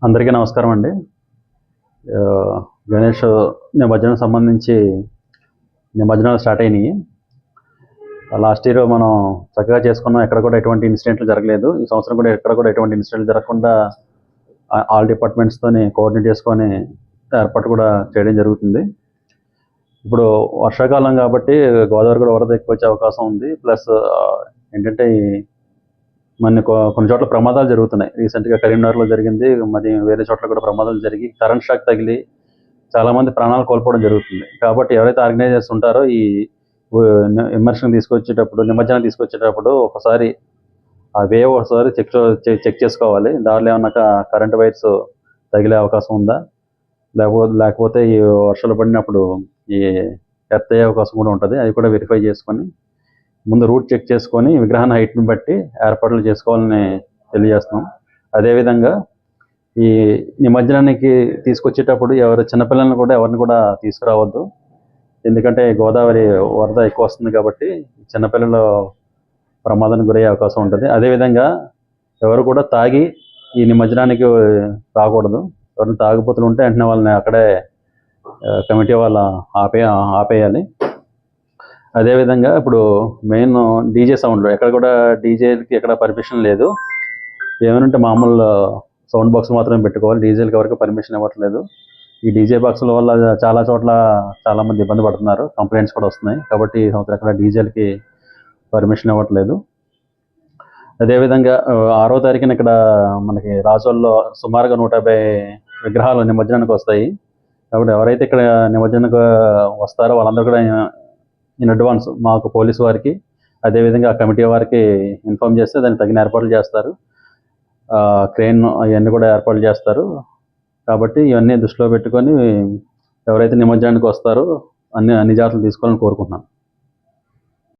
అందరికీ నమస్కారం అండి. గణేష్ నిమజ్జనం సంబంధించి నిమజ్జనాలు స్టార్ట్ అయినాయి. లాస్ట్ ఇయర్ మనం చక్కగా చేసుకున్నాం. ఎక్కడ కూడా ఎటువంటి ఇన్సిడెంట్లు జరగలేదు. ఈ సంవత్సరం కూడా ఎక్కడ కూడా ఎటువంటి ఇన్సిడెంట్లు జరగకుండా ఆల్ డిపార్ట్మెంట్స్తోని కోఆర్డినేట్ చేసుకొని ఏర్పాటు కూడా చేయడం జరుగుతుంది. ఇప్పుడు వర్షాకాలం కాబట్టి గోదావరి కూడా వరద ఎక్కువ వచ్చే అవకాశం ఉంది. ప్లస్ ఏంటంటే కొన్ని చోట్ల ప్రమాదాలు జరుగుతున్నాయి. రీసెంట్గా కరీంనగర్లో జరిగింది, మరి వేరే చోట్ల కూడా ప్రమాదాలు జరిగి కరెంట్ షాక్ తగిలి చాలామంది ప్రాణాలు కోల్పోవడం జరుగుతుంది. కాబట్టి ఎవరైతే ఆర్గనైజర్స్ ఉంటారో ఈ ఇమ్మర్షన్ తీసుకొచ్చేటప్పుడు, నిమజ్జనం తీసుకొచ్చేటప్పుడు ఒకసారి ఆ వేవ్ ఒకసారి చెక్ చేసుకోవాలి. దారిలో ఏమన్నా కరెంట్ వైర్స్ తగిలే అవకాశం ఉందా, లేకపోతే ఈ వర్షాలు పడినప్పుడు ఈ ఎర్త్ అయ్యే అవకాశం కూడా ఉంటుంది. అది కూడా వెరిఫై చేసుకొని ముందు రూట్ చెక్ చేసుకొని విగ్రహాన్ని హైట్ని బట్టి ఏర్పాట్లు చేసుకోవాలని తెలియజేస్తున్నాం. అదేవిధంగా ఈ నిమజ్జనానికి తీసుకొచ్చేటప్పుడు చిన్నపిల్లల్ని కూడా ఎవరిని కూడా తీసుకురావద్దు. ఎందుకంటే గోదావరి వరద ఎక్కువ వస్తుంది కాబట్టి చిన్నపిల్లలు ప్రమాదానికి గురయ్యే అవకాశం ఉంటుంది. అదేవిధంగా ఎవరు కూడా తాగి ఈ నిమజ్జనానికి రాకూడదు. ఎవరిని తాగుబోతులు ఉంటే వెంటనే వాళ్ళని అక్కడే కమిటీ వాళ్ళు ఆపేయాలి. అదేవిధంగా ఇప్పుడు మెయిన్ డీజే సౌండ్లు, ఎక్కడ కూడా డీజేలకి ఎక్కడ పర్మిషన్ లేదు. ఏమైనా మామూలు సౌండ్ బాక్స్ మాత్రమే పెట్టుకోవాలి. డీజేలకి ఎవరికి పర్మిషన్ ఇవ్వట్లేదు. ఈ డీజే బాక్సుల వల్ల చాలా చోట్ల చాలామంది ఇబ్బంది పడుతున్నారు, కంప్లైంట్స్ కూడా వస్తున్నాయి. కాబట్టి ఈ సంవత్సరం ఎక్కడ డీజేలకి పర్మిషన్ ఇవ్వట్లేదు. అదేవిధంగా 6వ తారీఖున ఇక్కడ మనకి రాజోల్లో సుమారుగా 150 విగ్రహాలు నిమజ్జనానికి వస్తాయి. కాబట్టి ఎవరైతే ఇక్కడ నిమజ్జనానికి వస్తారో వాళ్ళందరూ కూడా ఇన్ అడ్వాన్స్ మాకు పోలీసు వారికి, అదేవిధంగా కమిటీ వారికి ఇన్ఫామ్ చేస్తే దానికి తగిన ఏర్పాట్లు చేస్తారు. క్రెయిన్ అవన్నీ కూడా ఏర్పాట్లు చేస్తారు. కాబట్టి ఇవన్నీ దృష్టిలో పెట్టుకొని ఎవరైతే నిమజ్జనానికి వస్తారో అన్ని జాగ్రత్తలు తీసుకోవాలని కోరుకుంటున్నాను.